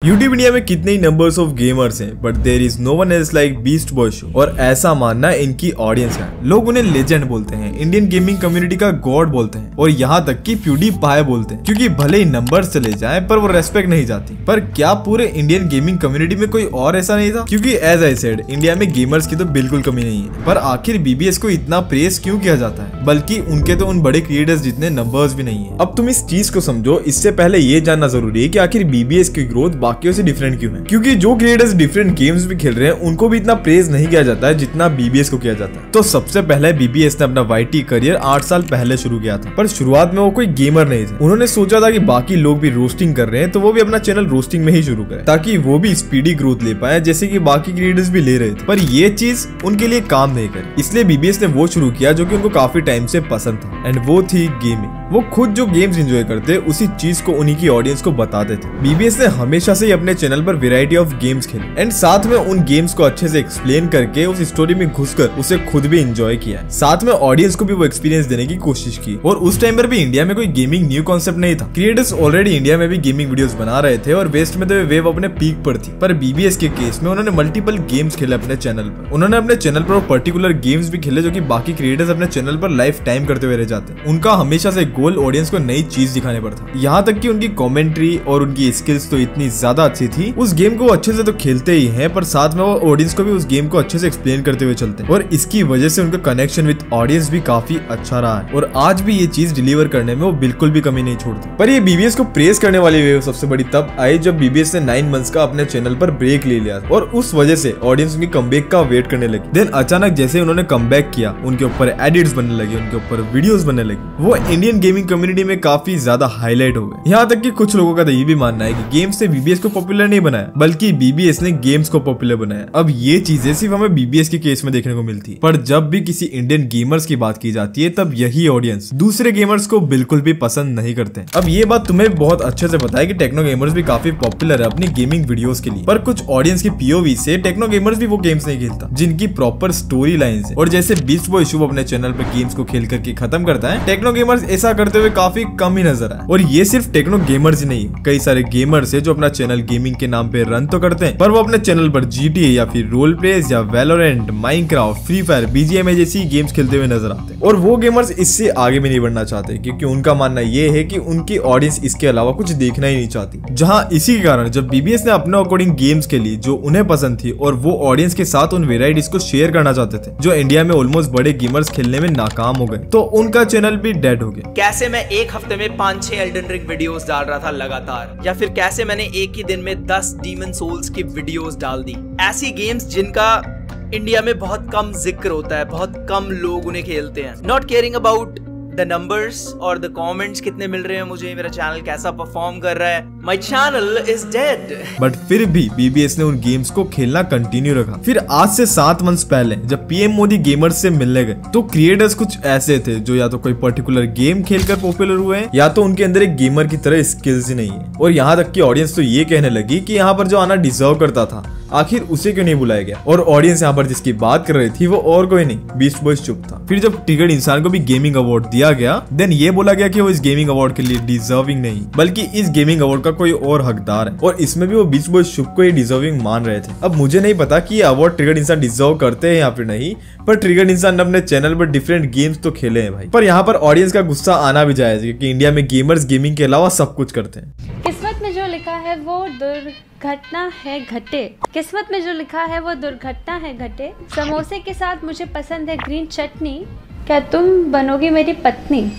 YouTube India में कितने ही नंबर्स ऑफ गेमर्स हैं, but there is no one else like Beast Boy Shubh. और ऐसा मानना इनकी ऑडियंस है। लोग उन्हें लेजेंड बोलते हैं, इंडियन गेमिंग कम्युनिटी का गॉड बोलते हैं और यहाँ तक कि प्यूडीपाई बोलते हैं, क्योंकि भले ही नंबर्स चले जाएं पर वो रेस्पेक्ट नहीं जाती। पर क्या पूरे इंडियन गेमिंग कम्युनिटी में कोई और ऐसा नहीं था? क्योंकि एज आई सेड, इंडिया में गेमर्स की तो बिल्कुल कमी नहीं है। पर आखिर बीबीएस को इतना प्रेस क्यों किया जाता है? बल्कि उनके तो उन बड़े क्रिएटर्स जितने नंबर्स भी नहीं है। अब तुम इस चीज को समझो, इससे पहले ये जानना जरूरी है कि आखिर बीबीएस की ग्रोथ बाकियों से डिफरेंट क्यों है। क्योंकि जो क्रिएटर्स डिफरेंट गेम्स भी खेल रहे हैं उनको भी इतना प्रेज नहीं किया जाता है जितना बीबीएस को किया जाता है। तो सबसे पहले बीबीएस ने अपना वाईटी करियर 8 साल पहले शुरू किया था, पर शुरुआत में वो कोई गेमर नहीं थे। उन्होंने सोचा था कि बाकी लोग भी रोस्टिंग कर रहे हैं तो वो भी अपना चैनल रोस्टिंग में ही शुरू करें, ताकि वो भी स्पीडी ग्रोथ ले पाए जैसे कि बाकी क्रिएटर्स भी ले रहे थे। पर ये चीज उनके लिए काम नहीं करी, इसलिए बीबीएस ने वो शुरू किया जो कि उनको काफी टाइम से पसंद था, एंड वो थी गेमिंग। वो खुद जो गेम्स एंजॉय करते उसी चीज को उन्हीं की ऑडियंस को बताते थे। बीबीएस ने हमेशा से ही अपने चैनल पर वैरायटी ऑफ गेम्स खेले एंड साथ में उन गेम्स को अच्छे से एक्सप्लेन करके उस स्टोरी में घुसकर उसे खुद भी एंजॉय किया है। साथ में ऑडियंस को भी वो एक्सपीरियंस देने की कोशिश की। और उस टाइम पर भी इंडिया में कोई गेमिंग न्यू कॉन्सेप्ट नहीं था। क्रिएटर्स ऑलरेडी इंडिया में भी गेमिंग वीडियोस बना रहे थे और वेस्ट में तो वेव अपने पीक पर थी। पर बीबीएस के केस में उन्होंने मल्टीपल गेम्स खेले अपने चैनल पर। उन्होंने अपने चैनल पर पर्टिकुलर गेम्स भी खेले जो कि बाकी क्रिएटर्स अपने चैनल पर लाइफ टाइम करते हुए रह जाते। उनका हमेशा से गोल ऑडियंस को नई चीज दिखाने पर था। यहाँ तक कि उनकी कमेंट्री और उनकी स्किल्स तो इतनी ज्यादा अच्छी थी, उस गेम को अच्छे से तो खेलते ही हैं पर साथ में वो ऑडियंस को भी उस गेम को अच्छे से एक्सप्लेन करते हुए चलते हैं। और इसकी वजह से उनका कनेक्शन विद ऑडियंस भी काफी अच्छा रहा है और आज भी ये चीज डिलीवर करने में वो बिल्कुल भी कमी नहीं छोड़ते। पर ये बीबीएस को प्रेस करने वाली वेव सबसे बड़ी तब आई जब बीबीएस ने 9 मंथ्स का अपने चैनल पर ब्रेक ले लिया और उस वजह से ऑडियंस उनकी कमबैक का वेट करने लगी। देन अचानक जैसे उन्होंने कमबैक किया, उनके ऊपर एडिट्स बनने लगे, उनके ऊपर वीडियोस बनने लगी, वो इंडियन गेमिंग कम्युनिटी में काफी ज्यादा हाईलाइट हो गए। यहाँ तक कि कुछ लोगों का तो ये भी मानना है कि गेम्स ने बीबीएस को पॉपुलर नहीं बनाया बल्कि बीबीएस ने गेम्स को पॉपुलर बनाया। अब ये चीजें सिर्फ हमें बीबीएस के केस में देखने को मिलती है, पर जब भी किसी इंडियन गेमर्स की बात की जाती है तब यही ऑडियंस दूसरे गेमर्स को बिल्कुल भी पसंद नहीं करते। अब ये बात तुम्हें बहुत अच्छे से पता है कि टेक्नो गेमर्स भी काफी पॉपुलर है अपनी गेमिंग वीडियोस के लिए, पर कुछ ऑडियंस की पीओवी से टेक्नो गेमर्स भी वो गेम्स नहीं खेलता जिनकी प्रॉपर स्टोरी लाइंस है। और जैसे बीस्ट बॉय शुभ अपने चैनल पर गेम्स को खेल करके खत्म करता है, टेक्नो गेमर्स ऐसा करते हुए काफी कम ही नजर आए। और ये सिर्फ टेक्नो गेमर्स ही नहीं, कई सारे गेमर्स है जो अपना चैनल गेमिंग के नाम पे रन तो करते हैं पर वो अपने चैनल पर जीटीए या फिर रोल प्लेस या Valorant, Minecraft, free fire, BGMI जैसी गेम्स खेलते हुए नजर आते हैं। और वो गेमर्स इससे आगे भी नहीं बढ़ना चाहते क्योंकि उनका मानना ये है कि उनकी ऑडियंस इसके अलावा कुछ देखना ही नहीं चाहती। जहां इसी के कारण जब बीबीएस ने अपने अकॉर्डिंग गेम्स के लिए जो उन्हें पसंद थी और वो ऑडियंस के साथ उन वेराइटीज को शेयर करना चाहते थे जो इंडिया में ऑलमोस्ट बड़े गेमर्स खेलने में नाकाम हो गए, तो उनका चैनल भी डेड हो गया। कैसे मैं एक हफ्ते में 5-6 एल्डन रिंग वीडियोस डाल रहा था लगातार, या फिर कैसे मैंने एक ही दिन में 10 डीमन सोल्स की वीडियोस डाल दी। ऐसी गेम्स जिनका इंडिया में बहुत कम जिक्र होता है, बहुत कम लोग उन्हें खेलते हैं। Not caring about the numbers और द कमेंट्स कितने मिल रहे हैं मुझे, मेरा चैनल कैसा परफॉर्म कर रहा है, my channel is dead. But फिर भी बीबीएस ने उन गेम्स को खेलना कंटिन्यू रखा। फिर आज से 7 मंथ्स पहले जब पीएम मोदी गेमर्स से मिलने गए तो क्रिएटर्स कुछ ऐसे थे जो या तो कोई पर्टिकुलर गेम खेलकर पॉपुलर हुए हैं या तो उनके अंदर एक गेमर की तरह स्किल्स ही नहीं है। और यहाँ तक की ऑडियंस तो ये कहने लगी कि यहाँ पर जो आना डिजर्व करता था आखिर उसे क्यों नहीं बुलाया गया। और ऑडियंस यहाँ पर जिसकी बात कर रही थी वो और कोई नहीं, बीस्ट बॉय चुप था। फिर जब ट्रिगर्ड इंसान को भी गेमिंग अवार्ड दिया गया, देन ये बोला गया कि वो इस गेमिंग अवार्ड के लिए डिजर्विंग नहीं बल्कि इस गेमिंग अवार्ड का कोई और हकदार है। और इसमें भी वो बीस्ट बॉय चुप को ही डिजर्विंग मान रहे थे। अब मुझे नहीं पता कि ये अवार्ड ट्रिगर्ड इंसान डिजर्व करते हैं या फिर नहीं, पर ट्रिगर्ड इंसान ने अपने चैनल पर डिफरेंट गेम्स तो खेले हैं भाई। पर यहाँ पर ऑडियंस का गुस्सा आना भी जायज है क्योंकि इंडिया में गेमर्स गेमिंग के अलावा सब कुछ करते हैं। किस्मत में जो लिखा है वो दुर्घटना है घटे, किस्मत में जो लिखा है वो दुर्घटना है घटे। समोसे के साथ मुझे पसंद है ग्रीन चटनी, क्या तुम बनोगी मेरी पत्नी।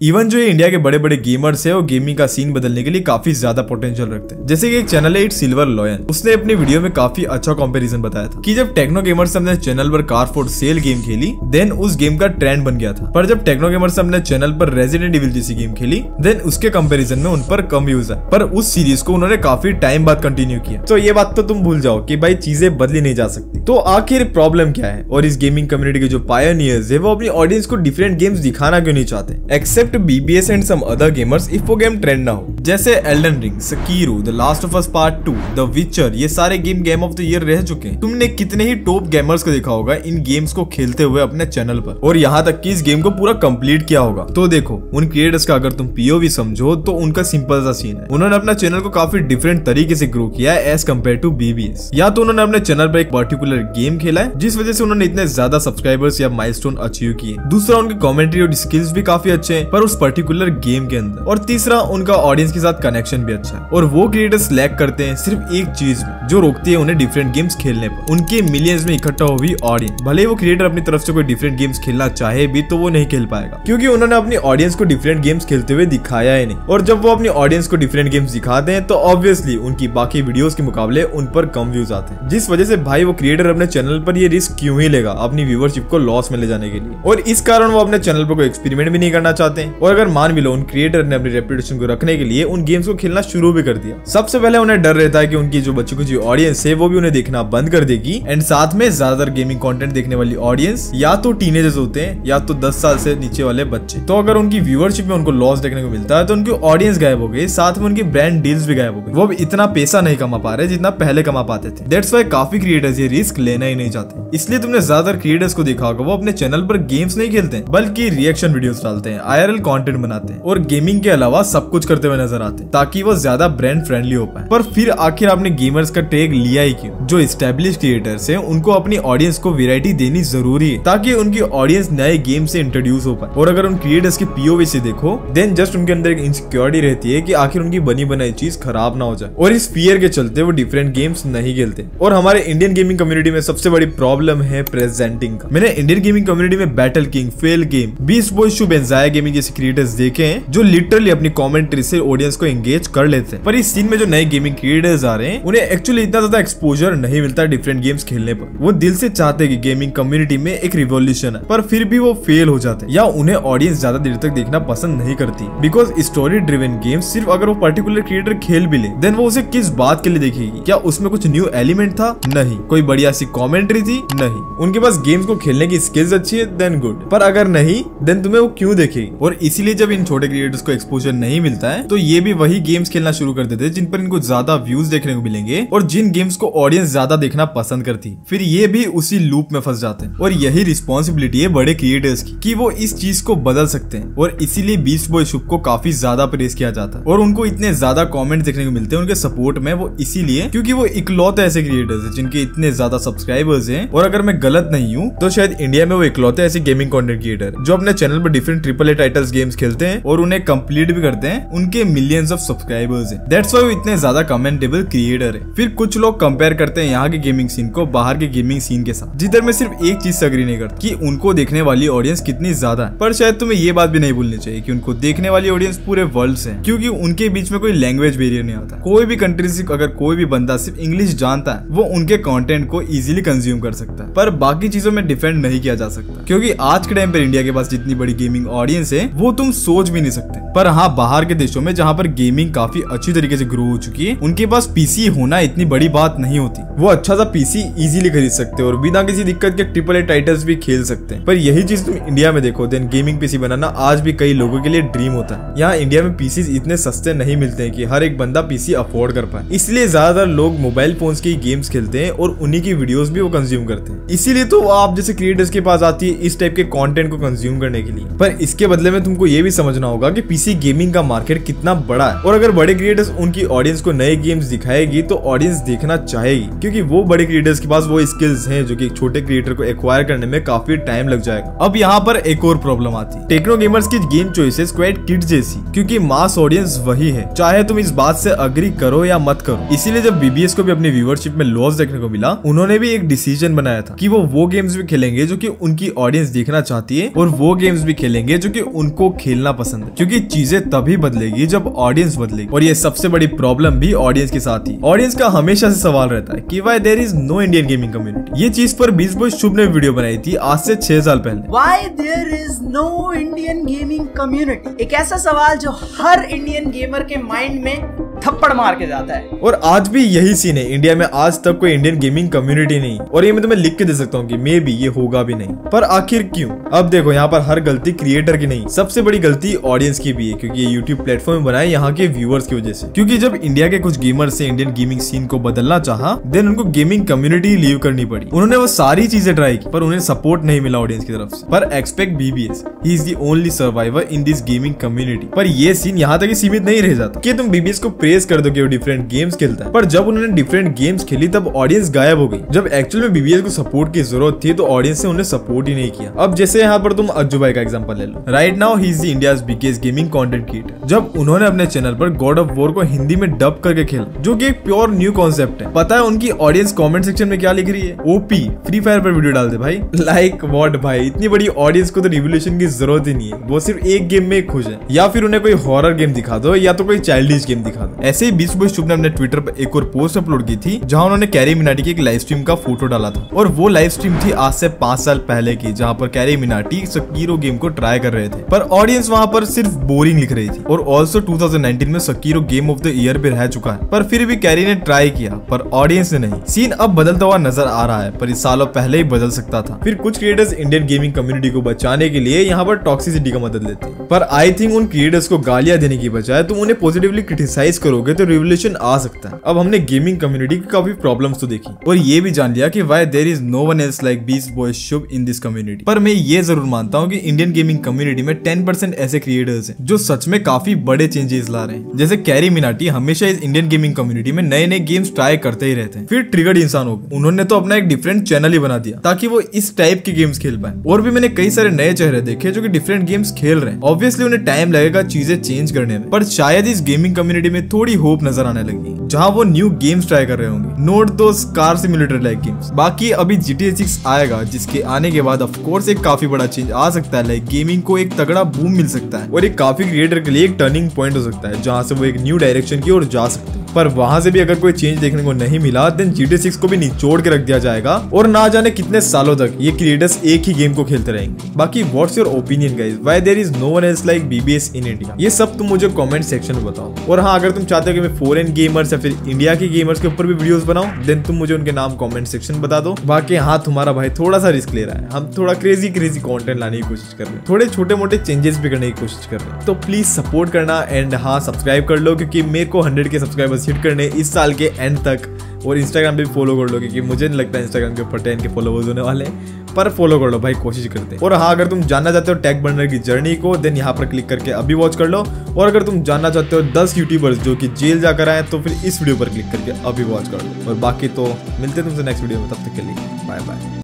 इवन जो ये इंडिया के बड़े बड़े गेमर्स है वो गेमिंग का सीन बदलने के लिए काफी ज्यादा पोटेंशियल रखते हैं। जैसे कि एक चैनल है इट सिल्वर लॉयन, उसने अपनी वीडियो में काफी अच्छा कंपैरिजन बताया था कि जब टेक्नो गेमर्स अपने चैनल पर कार फोर सेल गेम खेली देन उस गेम का ट्रेंड बन गया था, पर जब टेक्नो गेमर्स अपने चैनल पर रेजिडेंट इविल जैसी गेम खेली देन उसके कंपेरिजन में उन पर कम व्यूज है, पर उस सीरीज को उन्होंने काफी टाइम बाद कंटिन्यू किया। तो ये बात तो तुम भूल जाओ कि भाई चीजें बदली नहीं जा सकती। तो आखिर प्रॉब्लम क्या है और इस गेमिंग कम्युनिटी के जो पायोनियर्स है वो अपनी ऑडियंस को डिफरेंट गेम्स दिखाना क्यों नहीं चाहते, except left BBS and some other gamers if वो गेम ट्रेंड ना हो, जैसे Elden Ring, Sekiro, The Last of Us Part 2, The Witcher, ये सारे गेम ऑफ द ईयर रह चुके हैं। तुमने कितने ही टॉप गेमर्स को देखा होगा इन गेम्स को खेलते हुए अपने चैनल पर, और यहाँ तक कि इस गेम को पूरा कंप्लीट किया होगा। तो देखो उन क्रिएटर्स का अगर तुम POV समझो तो उनका सिंपल सा सीन है, उन्होंने अपना चैनल को काफी डिफरेंट तरीके से ग्रो किया है एज कम्पेयर टू BBS। या तो उन्होंने अपने चैनल पर एक पर्टिकुलर गेम खेला है जिस वजह से उन्होंने इतने ज्यादा सब्सक्राइबर्स या माइलस्टोन अचीव किए। दूसरा उनकी कमेंट्री और स्किल्स भी काफी अच्छे हैं पर उस पर्टिकुलर गेम के अंदर। और तीसरा उनका ऑडियंस के साथ कनेक्शन भी अच्छा है। और वो क्रिएटर्स लैक करते हैं सिर्फ एक चीज में जो रोकती है उन्हें डिफरेंट गेम्स खेलने पर, उनके मिलियंस में इकट्ठा हुई ऑडियंस। भले वो क्रिएटर अपनी तरफ से कोई डिफरेंट गेम्स खेलना चाहे भी तो वो नहीं खेल पाएगा क्योंकि उन्होंने अपनी ऑडियंस को डिफरेंट गेम्स खेलते हुए दिखाया ही नहीं। और जब वो अपनी ऑडियंस को डिफरेंट गेम्स दिखाते हैं तो ऑब्वियसली उनकी बाकी वीडियोस के मुकाबले उन पर कम व्यूज आते हैं, जिस वजह से भाई वो क्रिएटर अपने चैनल पर ये रिस्क क्यों ही लेगा अपनी व्यूअरशिप को लॉस में ले जाने के लिए। और इस कारण वो अपने चैनल पर कोई एक्सपेरिमेंट भी नहीं करना चाहते। और अगर मान भी लो उन क्रिएटर ने अपनी रेपुटेशन को रखने के लिए उन गेम्स को खेलना शुरू भी कर दिया, सबसे पहले उन्हें डर रहता है कि उनकी जो बच्चों की जो ऑडियंस है वो भी उन्हें देखना बंद कर देगी। एंड साथ में ज्यादातर गेमिंग कंटेंट देखने वाली ऑडियंस या तो टीनेजर्स होते हैं या तो 10 साल से नीचे वाले बच्चे। तो अगर उनकी व्यूअरशिप में उनको लॉस देखने को मिलता है तो उनकी ऑडियंस गायब हो गई, साथ में उनकी ब्रांड डील्स भी गायब हो गई। वो भी इतना पैसा नहीं कमा पा रहे जितना पहले कमा पाते थे। दैट्स व्हाई काफी क्रिएटर्स ये रिस्क लेना ही नहीं चाहते। इसलिए तुमने ज्यादातर क्रिएटर्स को देखा होगा वो अपने चैनल पर गेम्स नहीं खेलते हैं बल्कि रिएक्शन वीडियोस डालते हैं, IRL कंटेंट बनाते हैं और गेमिंग के अलावा सब कुछ करते हुए नजर आते हैं ताकि वो ज्यादा ब्रांड फ्रेंडली हो पाए। पर फिर आखिर आपने गेमर्स का टैग लिया ही क्यों? जो एस्टैब्लिश क्रिएटर्स हैं उनको अपनी ऑडियंस को वैरायटी देनी जरूरी है ताकि उनकी ऑडियंस नए गेम से इंट्रोड्यूस हो पाए। और अगर उन क्रिएटर्स के POV से देखो देन जस्ट उनके अंदर एक इनसिक्योरिटी रहती है कि आखिर उनकी बनी बनाई चीज खराब ना हो जाए, और इस फियर के चलते वो डिफरेंट गेम्स नहीं खेलते। और हमारे इंडियन गेमिंग कम्युनिटी में सबसे बड़ी प्रॉब्लम है प्रेजेंटिंग का। मैंने इंडियन गेमिंग कम्युनिटी में Battle King, Fail Game, Beast Boy Shubh, एंजाया गेमिंग जैसे क्रिएटर्स देखे हैं जो लिटरली अपनी कमेंट्री से ऑडियंस को एंगेज कर लेते हैं। पर इस सीन में जो नए गेमिंग क्रिएटर्स आ रहे हैं उन्हें एक्चुअली इतना ज्यादा एक्सपोजर नहीं मिलता डिफरेंट गेम्स खेलने पर। वो दिल से चाहते हैं कि गेमिंग कम्युनिटी में एक रिवॉल्यूशन है पर फिर भी वो फेल हो जाते हैं या उन्हें ऑडियंस ज्यादा देर तक देखना पसंद नहीं करती। बिकॉज स्टोरी ड्रिवन गेम्स सिर्फ अगर वो पर्टिकुलर क्रिएटर खेल भी ले देन वो उसे किस बात के लिए देखेगी? क्या उसमें कुछ न्यू एलिमेंट था? नहीं। कोई बढ़िया सी कमेंट्री थी? नहीं। उनके पास गेम्स को खेलने की स्किल्स अच्छी है देन गुड, पर अगर नहीं देन तुम्हें वो क्यों देखेगी? और इसीलिए जब इन छोटे क्रिएटर्स को एक्सपोजर नहीं मिलता है तो ये भी वही गेम्स खेलना शुरू कर देते हैं जिन पर इनको ज्यादा व्यूज देखने को मिलेंगे और जिन गेम्स को ऑडियंस ज्यादा देखना पसंद करती है। फिर ये भी उसी लूप में फंस जाते हैं और यही रिस्पॉन्सिबिलिटी है बड़े क्रिएटर्स की कि वो इस चीज को बदल सकते हैं। और इसीलिए बीस्ट बॉय शुभ को काफी ज्यादा प्रेज किया जाता है और उनको इतने ज्यादा कमेंट देखने को मिलते हैं उनके सपोर्ट में। वो इसीलिए क्योंकि वो इकलौते ऐसे क्रिएटर्स हैं जिनके इतने ज्यादा सब्सक्राइबर्स हैं। और अगर मैं गलत नहीं हूँ तो शायद इंडिया में वो इकलौते ऐसे गेमिंग कंटेंट क्रिएटर जो अपने चैनल पर डिफरेंट AAA टाइटल्स गेम्स खेलते हैं और उन्हें कंप्लीट भी करते हैं। उनके मिलियंस ऑफ सब्सक्राइबर्स हैं। दैट्स व्हाई वो इतने ज्यादा कमेंटेबल क्रिएटर है। फिर कुछ लोग कंपेयर करते हैं यहाँ के गेमिंग सीन को बाहर के गेमिंग सीन के साथ, जिधर मैं सिर्फ एक चीज से एग्री नहीं करता कि उनको देखने वाली ऑडियंस कितनी ज्यादा है। पर शायद तुम्हें ये बात भी नहीं भूलनी चाहिए कि उनको देखने वाली ऑडियंस पूरे वर्ल्ड से है, क्योंकि उनके बीच में कोई लैंग्वेज बैरियर नहीं आता। कोई भी कंट्री से अगर कोई भी बंदा सिर्फ इंग्लिश जानता है वो उनके कंटेंट को इजीली कंज्यूम कर सकता है। पर बाकी चीजों में डिफेंड नहीं किया जा सकता क्योंकि आज के टाइम पर इंडिया के पास जितनी बड़ी गेमिंग ऑडियंस है वो तुम सोच भी नहीं सकते। पर हाँ, बाहर के देशों में जहाँ पर गेमिंग काफी अच्छी तरीके से ग्रो हो चुकी है उनके पास PC होना इतनी बड़ी बात नहीं होती। वो अच्छा सा PC इजीली खरीद सकते हैं और बिना किसी दिक्कत के AAA टाइटल्स भी खेल सकते हैं। पर यही चीज तुम इंडिया में देखो देन गेमिंग PC बनाना आज भी कई लोगों के लिए ड्रीम होता है। यहाँ इंडिया में PCs इतने सस्ते नहीं मिलते हैं कि हर एक बंदा PC अफोर्ड कर पाए, इसलिए ज्यादातर लोग मोबाइल फोन्स की गेम्स खेलते हैं और उन्हीं की वीडियोस भी वो कंज्यूम करते हैं। इसीलिए तो आप जैसे क्रिएटर्स के पास आती है इस टाइप के कंटेंट को कंज्यूम करने के लिए। पर इसके बदले में तुमको ये भी समझना होगा कि PC गेमिंग का मार्केट कितना बड़ा है और अगर बड़े क्रिएटर्स उनकी ऑडियंस को नए गेम्स दिखाएगी तो ऑडियंस देखना चाहेगी क्योंकि वो बड़े क्रिएटर्स के पास वो स्किल्स हैं जो कि एक छोटे क्रिएटर को एक्वायर करने में काफी टाइम लग जाएगा। अब यहाँ पर एक और प्रॉब्लम आती है, टेक्नो गेमर्स की गेम चॉइसेस क्वाइट किड्स जैसी, क्योंकि मास ऑडियंस वही है चाहे तुम इस बात से अग्री करो या मत करो। इसीलिए जब BBS को भी अपनी व्यूअरशिप में लॉस देखने को मिला उन्होंने भी एक डिसीजन बनाया था कि वो गेम्स भी खेलेंगे जो कि उनकी ऑडियंस देखना चाहती है और वो गेम्स भी खेलेंगे जो कि उनको खेलना पसंद है, क्योंकि चीजें तभी बदलेगी जब ऑडियंस बदलेगी। और ये सबसे बड़ी प्रॉब्लम भी ऑडियंस के साथ ही। ऑडियंस का हमेशा से सवाल रहता है कि why there is no Indian gaming community. ये चीज पर बीस्ट बॉय शुभ ने वीडियो बनाई थी आज से 6 साल पहले। Why there is no Indian gaming community, एक ऐसा सवाल जो हर इंडियन गेमर के माइंड में थप्पड़ मार के जाता है। और आज भी यही सीन है इंडिया में, आज तक कोई इंडियन गेमिंग कम्युनिटी नहीं। और ये मैं तुम्हें लिख के दे सकता हूँ कि मे बी ये होगा भी नहीं, पर आखिर क्यों? अब देखो यहाँ पर हर गलती क्रिएटर की नहीं, सबसे बड़ी गलती ऑडियंस की भी है, क्योंकि ये यूट्यूब प्लेटफॉर्म बनाए यहाँ के व्यूअर्स की वजह से। क्योंकि जब इंडिया के कुछ गेमर्स से इंडियन गेमिंग सीन को बदलना चाहा, देन उनको गेमिंग कम्युनिटी लीव करनी पड़ी। उन्होंने वो सारी चीजें ट्राई की, पर उन्हें सपोर्ट नहीं मिला ऑडियंस की तरफ से। पर expect BBS, he is the only survivor in this gaming community. पर ये सीन यहाँ तक ही सीमित नहीं रह जाता कि तुम बीबीएस को प्रेज कर दो कि वो डिफरेंट गेम्स खेलता है, पर जब उन्होंने डिफरेंट गेम्स खेली तब ऑडियंस गायब हो गई। जब एक्चुअल में बीबीएस को सपोर्ट की जरूरत थी तो ऑडियंस ने उन्हें सपोर्ट ही नहीं किया। अब जैसे यहाँ पर तुम अज्जू भाई का एग्जांपल ले लो। Right now he is the India's biggest gaming content creator. जब उन्होंने अपने चैनल पर गॉड ऑफ वॉर को हिंदी में डब करके खेला, जो कि एक प्योर न्यू कॉन्सेप्ट है। पता है उनकी ऑडियंस कमेंट सेक्शन में क्या लिख रही है? ओपी, फ्री फायर पर वीडियो डाल दे भाई। लाइक व्हाट भाई, इतनी बड़ी ऑडियंस को तो रिवोल्यूशन की जरूरत ही नहीं है, वो सिर्फ एक गेम में खुश है। या फिर उन्हें कोई हॉरर गेम दिखा दो या तो कोई चाइल्डिश गेम दिखा दो। ऐसे ही बीस्ट बॉय शुभ ने अपने ट्विटर पर एक और पोस्ट अपलोड की थी, जहां उन्होंने कैरी मिनाटी की एक लाइव स्ट्रीम का फोटो डाला था। और वो लाइव स्ट्रीम थी आज से 5 साल पहले की, जहां पर कैरी मिनाटी सकीरो गेम को ट्राई कर रहे थे, पर ऑडियंस वहां पर सिर्फ बोरिंग लिख रही थी। और ऑल्सो 2019 में Sekiro game of the year भी रह चुका है, पर फिर भी कैरी ने ट्राई किया, पर ऑडियंस ने नहीं। सीन अब बदलता हुआ नजर आ रहा है, पर इस सालों पहले ही बदल सकता था। फिर कुछ क्रिएटर्स इंडियन गेमिंग कम्युनिटी को बचाने के लिए यहाँ पर टॉक्सिसिटी का मदद लेते हैं, पर आई थिंक उन क्रिएटर्स को गालियां देने की बजाय तुम उन्हें पॉजिटिवली क्रिटिसाइज करोगे तो रिवोल्यूशन आ सकता है। अब हमने गेमिंग कम्युनिटी की काफी प्रॉब्लम्स तो देखी और ये भी जान लिया कि why there is no one else like Beast Boy Shubh in this community. पर मैं ये जरूर मानता हूँ कि इंडियन गेमिंग कम्युनिटी में 10% ऐसे क्रिएटर्स हैं जो सच में काफी बड़े चेंजेस ला रहे हैं। जैसे कैरी मिनाटी हमेशा इस इंडियन गेमिंग कम्युनिटी में नए नए गेम्स ट्राई करते ही रहते हैं। फिर ट्रिगर्ड इंसान हो गए, उन्होंने तो अपना एक डिफरेंट चैनल ही बना दिया ताकि वो इस टाइप के गेम्स खेल पाए। और भी मैंने कई सारे नए चेहरे देखे जो कि डिफरेंट गेम्स खेल रहे हैं। ऑब्वियसली उन्हें टाइम लगेगा चीजें चेंज करने में, पर शायद इस गेमिंग कम्युनिटी में थोड़ी होप नजर आने लगी, जहां वो न्यू गेम्स ट्राई कर रहे होंगे, नोट दोस कार सिमुलेटर लाइक गेम्स। बाकी अभी GTA 6 आएगा, जिसके आने के बाद ऑफ कोर्स एक काफी बड़ा चेंज आ सकता है। लाइक गेमिंग को एक तगड़ा बूम मिल सकता है और एक काफी क्रिएटर के लिए एक टर्निंग पॉइंट हो सकता है, जहां से वो एक न्यू डायरेक्शन की ओर जा सकते हैं। पर वहां से भी अगर कोई चेंज देखने को नहीं मिला, देन GTA 6 को भी निचोड़ के रख दिया जाएगा और ना जाने कितने सालों तक ये क्रिएटर्स एक ही गेम को खेलते रहेंगे। बाकी what's your opinion guys, why there is no one else like BBS in India? ये सब तुम मुझे कमेंट सेक्शन में बताओ। और हाँ, अगर तुम चाहते हो कि मैं फॉरेन गेमर्स या फिर इंडिया के गेमर्स के ऊपर भी वीडियोस बनाऊं, देन तुम मुझे उनके नाम कमेंट सेक्शन बता दो। बाकी हाँ, तुम्हारा भाई थोड़ा सा रिस्क ले रहा है, हम थोड़ा क्रेजी कंटेंट लाने की कोशिश कर रहे हैं, थोड़े छोटे मोटे चेंजेस भी करने की कोशिश कर रहे हैं। तो प्लीज सपोर्ट करना एंड हाँ, सब्सक्राइब कर लो, क्योंकि मेरे को 100 के सब्सक्राइबर्स हिट करने इस साल के एंड तक। और इंस्टाग्राम पे भी फॉलो कर लो, क्योंकि मुझे नहीं लगता इंस्टाग्राम के ऊपर 10 के फॉलोवर्स होने वाले हैं, पर फॉलो कर लो भाई, कोशिश करते हैं। और हाँ, अगर तुम जानना चाहते हो टेक बर्नर की जर्नी को, देन यहाँ पर क्लिक करके अभी वॉच कर लो। और अगर तुम जानना चाहते हो 10 यूट्यूबर्स जो कि जेल जाकर आए, तो फिर इस वीडियो पर क्लिक करके अभी वॉच कर लो। और बाकी तो मिलते हैं तुमसे नेक्स्ट वीडियो में, तब तक के लिए बाय बाय।